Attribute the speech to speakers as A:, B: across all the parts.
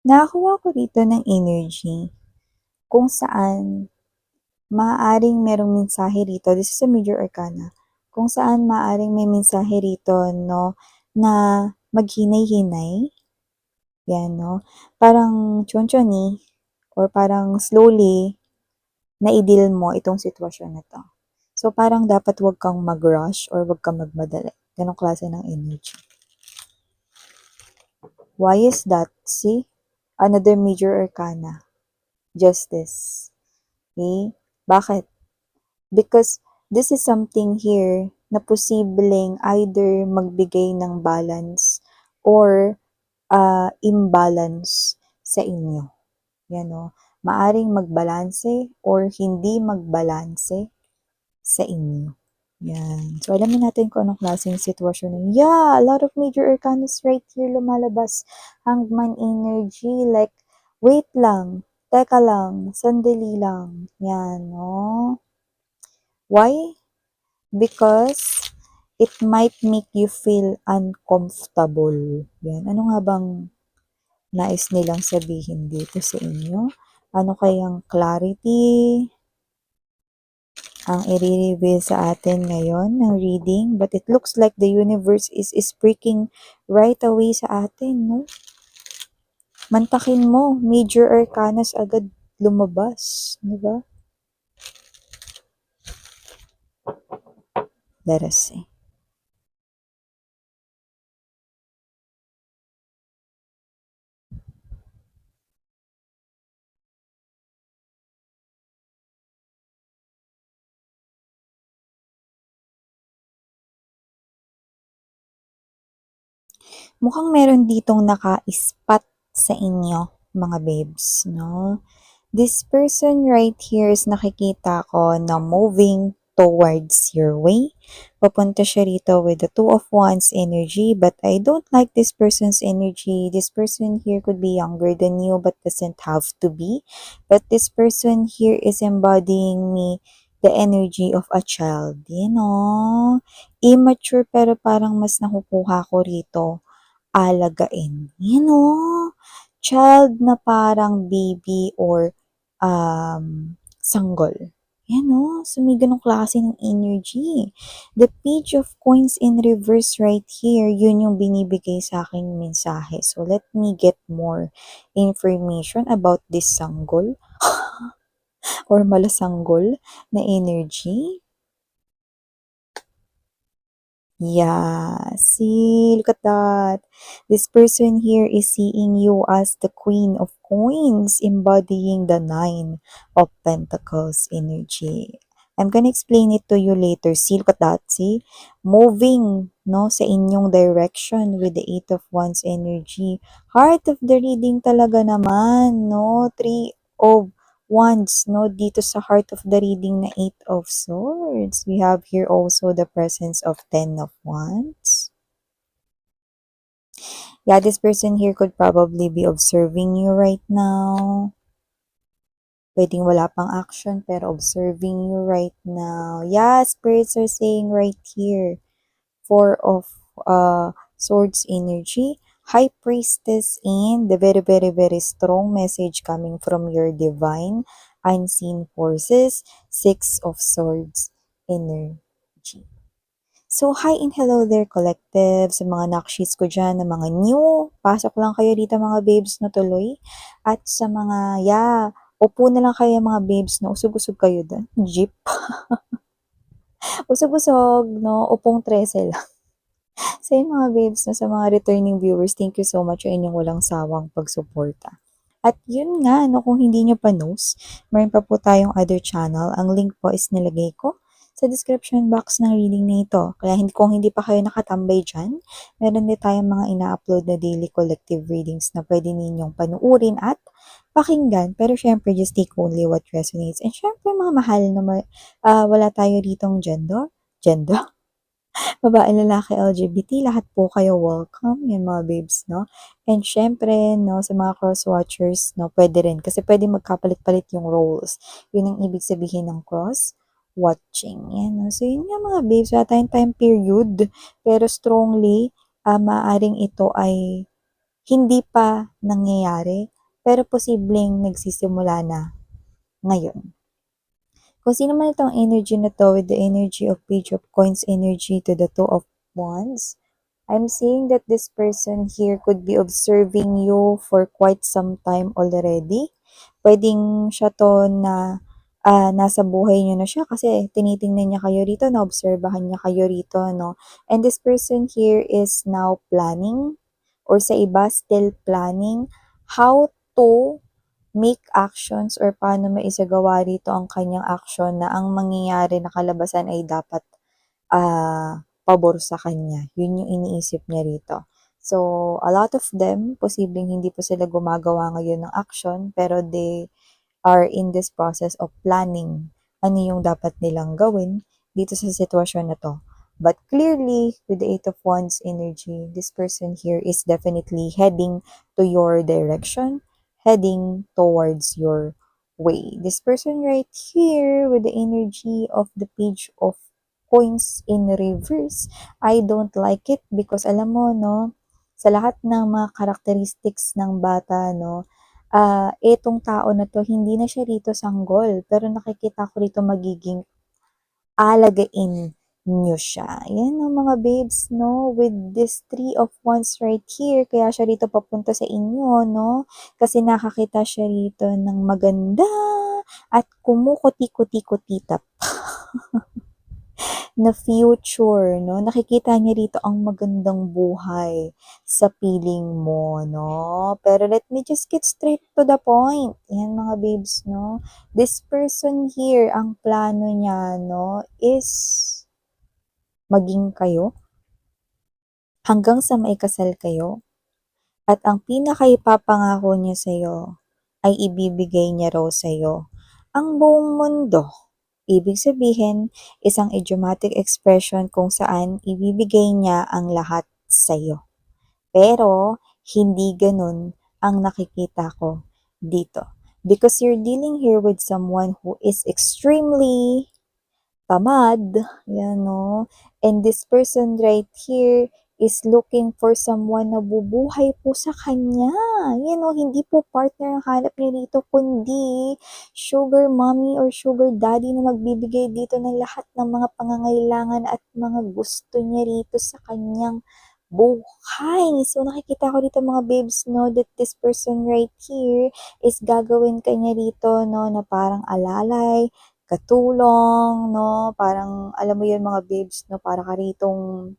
A: Nakakuha ko dito ng energy kung saan maaaring merong mensahe rito, this is a major arcana, kung saan maaaring may mensahe rito, no, na maghinay-hinay, yan, no, parang chonchoni, or parang slowly, na i-deal mo itong sitwasyon na to. So, parang dapat wag kang mag-rush or wag kang magmadali. Ganong klase ng energy. Why is that? See? Another major arcana. Justice. Okay? Bakit? Because this is something here na posibleng either magbigay ng balance or imbalance sa inyo. Yan o. Maaring magbalanse or hindi magbalanse sa inyo. Yan. So, alamin natin kung anong klaseng sitwasyon. Yeah, a lot of major arcanas right here lumalabas. Hangman energy, like, wait lang, teka lang, sandali lang. Yan, no? Why? Because it might make you feel uncomfortable. Yan. Ano nga bang nais nilang sabihin dito sa inyo? Ano kayang clarity ang i-reveal sa atin ngayon ng reading? But it looks like the universe is speaking right away sa atin, no? Mantakin mo, major arcanas agad lumabas, di ba? Let us see. Mukhang meron ditong naka-spot sa inyo, mga babes, no? This person right here is nakikita ko na moving towards your way. Papunta siya rito with the Two of Wands energy, but I don't like this person's energy. This person here could be younger than you, but doesn't have to be. But this person here is embodying me the energy of a child. You know? Immature pero parang mas nakukuha ko rito alagain. You know, child na parang baby or sanggol. Yan o, so may ganong klase ng energy. The Page of Coins in reverse right here, yun yung binibigay sa aking mensahe. So let me get more information about this sanggol or malasanggol na energy. Yeah, see, look at that. This person here is seeing you as the Queen of Coins, embodying the Nine of Pentacles energy. I'm gonna explain it to you later. See, look at that. See, moving, no, sa inyong direction with the Eight of Wands energy. Heart of the reading talaga naman, no? Three of Wands, no, dito sa heart of the reading na Eight of Swords. We have here also the presence of Ten of Wands. Yeah, this person here could probably be observing you right now. Pwedeng wala pang action, pero observing you right now. Yeah, spirits are saying right here. Four of Swords energy. High Priestess and the very, very, very strong message coming from your divine unseen forces. Six of Swords energy. So, hi and hello there, collective. Sa mga nakshis ko dyan, na mga new, pasok lang kayo dito mga babes na tuloy. At sa mga, upo na lang kayo mga babes na usog-usog kayo doon. Jeep. Usog-usog, no? Upong 13 lang. Sa inyo mga babes, no, sa mga returning viewers, thank you so much sa inyong walang sawang pagsuporta. At yun nga, no, kung hindi nyo pa knows, meron pa po tayong other channel. Ang link po is nilagay ko sa description box ng reading na ito. Kaya kung hindi pa kayo nakatambay dyan, meron din tayong mga ina-upload na daily collective readings na pwede ninyong panuurin at pakinggan. Pero syempre, just take only what resonates. And syempre, mga mahal na wala tayo ditong gender. Gender? Babae, lalaki, LGBT, lahat po kayo welcome, yan mga babes, no? And syempre, no, sa mga cross-watchers, no, pwede rin, kasi pwede magkapalit-palit yung roles. Yun ang ibig sabihin ng cross-watching. Yan, no? So, yun nga mga babes, wala tayong time period, pero strongly, maaring ito ay hindi pa nangyayari, pero posibleng nagsisimula na ngayon. Kung sino man itong energy na to with the energy of Page of Coins energy to the Two of Wands, I'm seeing that this person here could be observing you for quite some time already. Pwedeng siya to na nasa buhay niyo na siya kasi tinitingnan niya kayo rito, naobserbahan niya kayo rito, no? And this person here is now planning or sa iba still planning how to make actions or paano maisagawa rito ang kanyang action na ang mangyayari na kalabasan ay dapat pabor sa kanya. Yun yung iniisip niya rito. So, a lot of them, posibleng hindi pa sila gumagawa ngayon ng action, pero they are in this process of planning ano yung dapat nilang gawin dito sa sitwasyon na to. But clearly, with the Eight of Wands energy, this person here is definitely heading to your direction, heading towards your way. This person right here with the energy of the Page of Coins in reverse, I don't like it because alam mo, no, sa lahat ng mga characteristics ng bata, no, etong tao na 'to hindi na siya rito sanggol, pero nakikita ko rito magiging alagain niyo siya. Yan ang mga babes, 'no, with this Three of Wands right here, kaya siya rito papunta sa inyo, 'no, kasi nakakita siya rito ng maganda at kumukuti-kuti-kutitap na future, 'no? Nakikita niya rito ang magandang buhay sa piling mo, 'no? Pero let me just get straight to the point. Yan mga babes, 'no? This person here, ang plano niya, 'no, is maging kayo hanggang sa maikasal kayo. At ang pinakaipapangako niya sa'yo ay ibibigay niya raw sa'yo ang buong mundo. Ibig sabihin, isang idiomatic expression kung saan ibibigay niya ang lahat sa'yo. Pero, hindi ganun ang nakikita ko dito. Because you're dealing here with someone who is extremely tamad, yan no. And this person right here is looking for someone na bubuhay po sa kanya. Yan o, hindi po partner ang hanap niya dito, kundi sugar mommy or sugar daddy na magbibigay dito ng lahat ng mga pangangailangan at mga gusto niya rito sa kanyang buhay. So, nakikita ko dito mga babes, no, that this person right here is gagawin kanya rito, no, na parang alalay, katulong, 'no, parang alam mo 'yun mga babes 'no, para ka ritong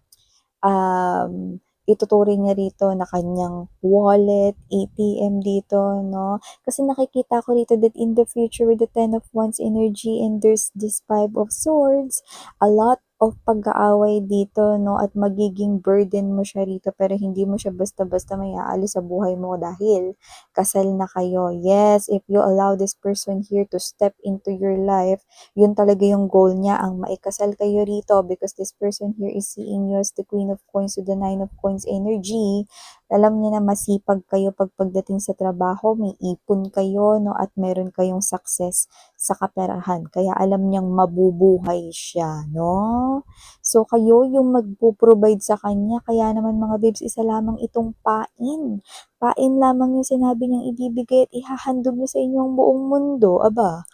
A: ituturing niya rito na kanyang wallet, ATM dito, 'no? Kasi nakikita ko rito that in the future with the Ten of Wands energy and there's this Five of Swords, a lot of pag-aaway dito, 'no, at magiging burden mo siya rito pero hindi mo siya basta-basta maiaalis sa buhay mo dahil kasal na kayo. Yes, if you allow this person here to step into your life, yun talaga yung goal niya, ang maikasal kayo rito because this person here is seeing you as the Queen of Coins to the Nine of Coins energy. Alam niya na masipag kayo pagdating sa trabaho, may ipon kayo, no, at meron kayong success sa kaperahan. Kaya alam niyang mabubuhay siya, no? So, kayo yung magpo-provide sa kanya. Kaya naman mga babes, isa lamang itong pain. Pain lamang yung sinabi niyang ibibigay at ihahandog niya sa inyo ang buong mundo. Aba,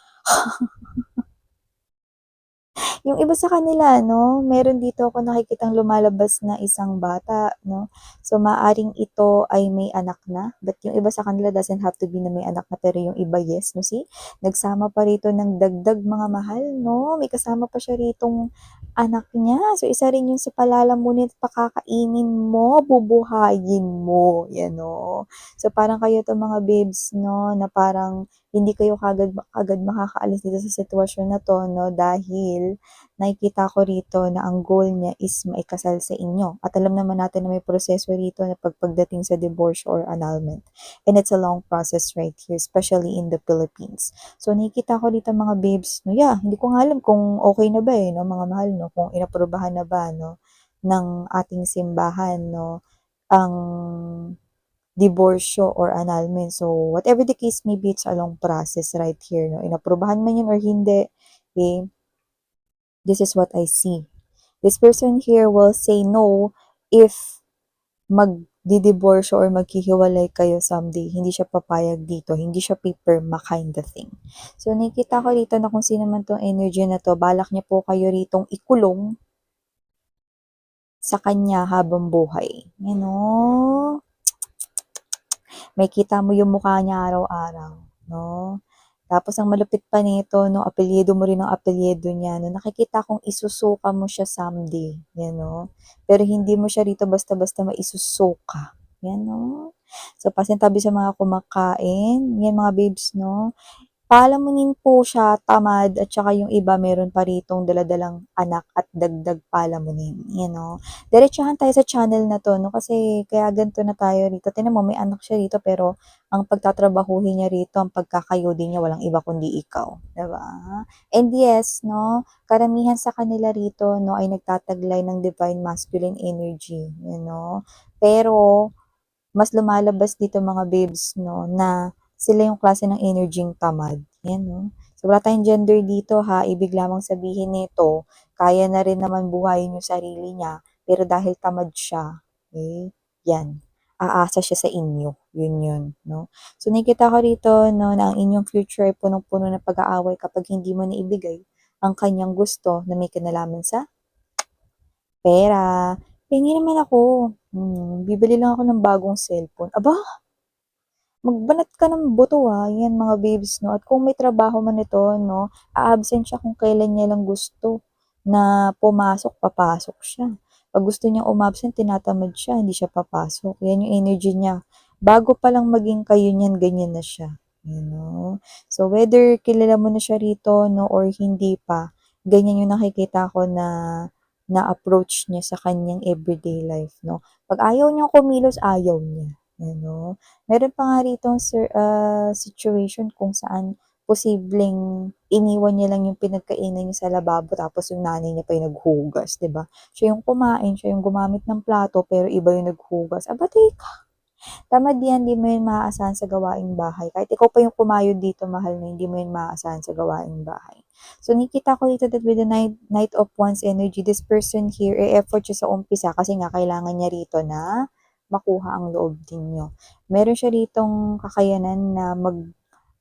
A: yung iba sa kanila 'no, meron dito ako nakikitang lumalabas na isang bata 'no. So, maaring ito ay may anak na, but yung iba sa kanila doesn't have to be na may anak na, pero yung iba yes 'no, see? Nagsama pa rito ng dagdag mga mahal 'no, may kasama pa siya ritong anak niya. So, isa rin yun sa palalamunin at pakakainin mo, bubuhayin mo, 'yan 'no. So, parang kayo 'tong mga babes 'no, na parang hindi kayo kaagad agad makakaalis dito sa sitwasyon na 'to 'no, dahil nakikita ko rito na ang goal niya is maikasal sa inyo. At alam naman natin na may proseso rito na pagdating sa divorce or annulment. And it's a long process right here, especially in the Philippines. So, nakikita ko dito mga babes, no, yeah, hindi ko nga alam kung okay na ba no, mga mahal, no, kung inaprobahan na ba, no, ng ating simbahan, no, ang diborsyo or annulment. So, whatever the case may be, it's a long process right here, no. Inaprobahan man yun or hindi, okay, this is what I see. This person here will say no if mag didiborsyo or maghihiwalay kayo someday. Hindi siya papayag dito. Hindi siya paperma kind of thing. So, nakikita ko dito na kung sino man tong energy na to, balak niya po kayo ritong ikulong sa kanya habang buhay. You know? May kita mo yung mukha niya araw-araw, no? Tapos ang malupit pa nito, no, apelyido mo rin ang apelyido niya, no, nakikita kong isusuka mo siya someday, yan, no? Pero hindi mo siya rito basta-basta maisusuka, yan, no? So, pasintabi sa mga kumakain, yan mga babes, no? Palamunin po siya, tamad, at saka yung iba meron pa ritong daladalang anak at dagdag palamunin, you know. Diretsahan tayo sa channel na to, no, kasi kaya ganito na tayo rito. Tingnan mo, may anak siya rito, pero ang pagtatrabahuhin niya rito, ang pagkakayodi niya, walang iba kundi ikaw, diba? And yes, no, karamihan sa kanila rito, no, ay nagtataglay ng divine masculine energy, you know. Pero, mas lumalabas dito mga babes, no, na sila yung klase ng energyng tamad. Yan, no? So, wala tayong gender dito, ha? Ibig lamang sabihin nito, kaya na rin naman buhayin yung sarili niya, pero dahil tamad siya, okay? Yan. Aasa siya sa inyo. Yun, no? So, nakikita ko rito, no, na ang inyong future ay punong-puno ng pag-aaway kapag hindi mo naibigay ang kanyang gusto na may kinalaman sa pera. Hingi naman ako. Bibili lang ako ng bagong cellphone. Aba, magbanat ka ng buto yan mga babes, no? At kung may trabaho man ito, no, a-absent siya kung kailan niya lang gusto na pumasok, papasok siya. Pag gusto niyang umabsent, tinatamad siya, hindi siya papasok. Yan yung energy niya. Bago pa lang maging kayo niyan, ganyan na siya. You know? So, whether kilala mo na siya rito, no, or hindi pa, ganyan yung nakikita ko na approach niya sa kanyang everyday life, no? Pag ayaw niyang kumilos, ayaw niya. You know? Meron pa nga rito situation kung saan posibleng iniwan niya lang yung pinagkainan niya sa lababo tapos yung nanay niya pa yung naghugas, 'di ba? Siya yung kumain, siya yung gumamit ng plato pero iba yung naghugas. Aba, teka. Tamad yan, hindi mo yun maaasahan sa gawaing bahay. Kahit ikaw pa yung kumayod dito, mahal na, hindi mo yun maaasahan sa gawaing bahay. So, nakikita ko dito that with the Knight of Wands energy, this person here, effort siya sa umpisa kasi nga kailangan niya rito na makuha ang loob ninyo. Meron siya ritong kakayanan na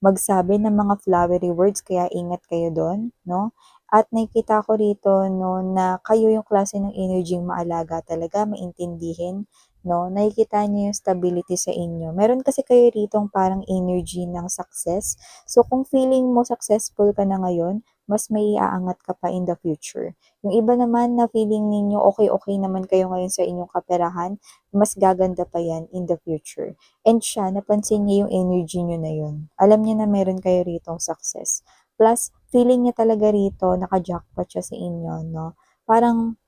A: magsabi ng mga flowery words, kaya ingat kayo doon, no? At nakikita ko rito, no, na kayo yung klase ng energy maalaga talaga, maintindihin, no? Nakikita niyo yung stability sa inyo. Meron kasi kayo ritong parang energy ng success. So, kung feeling mo successful ka na ngayon, mas may iaangat ka pa in the future. Yung iba naman na feeling ninyo okay naman kayo ngayon sa inyong kaperahan, mas gaganda pa yan in the future. And siya, napansin niya yung energy nyo na yun. Alam niya na meron kayo ritong success. Plus, feeling niya talaga rito, naka-jackpot siya sa inyo, no? Parang,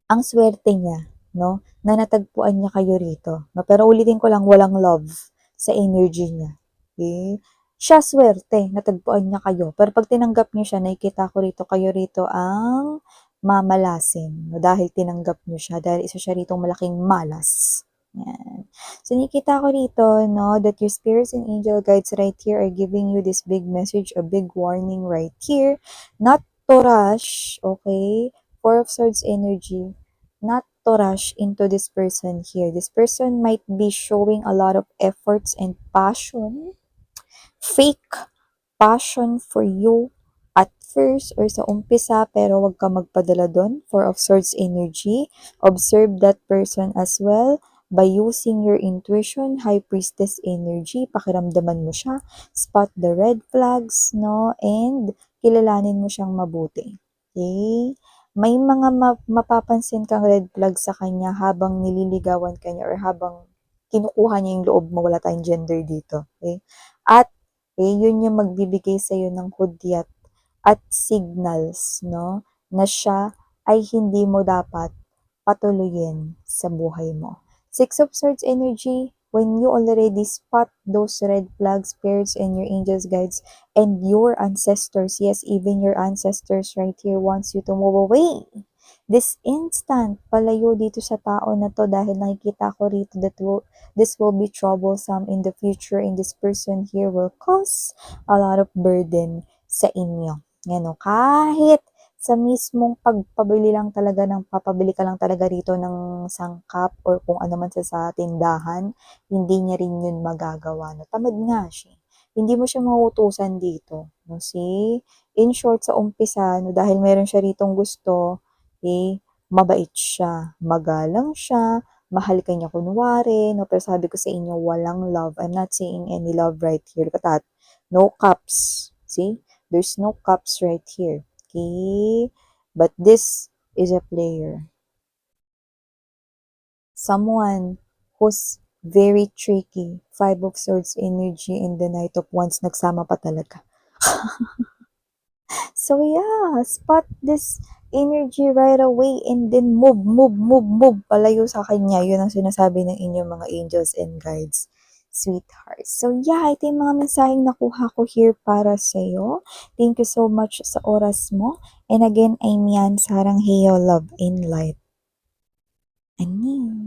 A: ang swerte niya, no? Na natagpuan niya kayo rito. No? Pero ulitin ko lang, walang love sa energy niya. Okay? Siya swerte, natagpuan niya kayo. Pero pag tinanggap niyo siya, nakikita ko rito, kayo rito ang mamalasin. No? Dahil tinanggap niyo siya. Dahil isa siya rito malaking malas. Yan. So, nakikita ko rito, no, that your spirits and angel guides right here are giving you this big message, a big warning right here. Not to rush, okay? Four of Swords energy, not to rush into this person here. This person might be showing a lot of efforts and passion, fake passion for you at first or sa umpisa, pero wag ka magpadala doon. Four of Swords energy. Observe that person as well by using your intuition. High Priestess energy. Pakiramdaman mo siya. Spot the red flags, no? And kilalanin mo siyang mabuti. Okay? May mga mapapansin kang red flag sa kanya habang nililigawan ka niya or habang kinukuha niya yung loob mo. Wala tayong gender dito. Okay? At yun yung magbibigay sa'yo ng hudyat at signals, no, na siya ay hindi mo dapat patuloyin sa buhay mo. Six of Swords energy, when you already spot those red flags, spirits, and your angels, guides, and your ancestors, yes, even your ancestors right here wants you to move away. This instant, palayo dito sa tao na to dahil nakikita ko rito that this will be troublesome in the future and this person here will cause a lot of burden sa inyo. Yan o, kahit sa mismong pagpabili lang talaga ng papabili ka lang talaga rito ng sangkap or kung ano man sa tindahan, hindi niya rin yun magagawa 'no, tamad nga siya, eh. Hindi mo siya mauutusan dito, 'no, see? In short, sa umpisa 'no, dahil meron siya ritong gusto, eh, mabait siya, magalang siya, mahal ka niya kunwari 'no, pero sabi ko sa inyo walang love. I'm not seeing any love right here, look at that. No cups, see? There's no cups right here. Okay? But this is a player. Someone who's very tricky. Five of Swords energy in the Knight of Wands. Nagsama pa talaga. So yeah, spot this energy right away and then move palayo sa kanya. Yun ang sinasabi ng inyong mga angels and guides, sweethearts. So yeah, ito yung mga mensaheng nakuha ko here para sa'yo. Thank you so much sa oras mo. And again, I'm Yan, Sarang Heyo, Love and Light. Ani.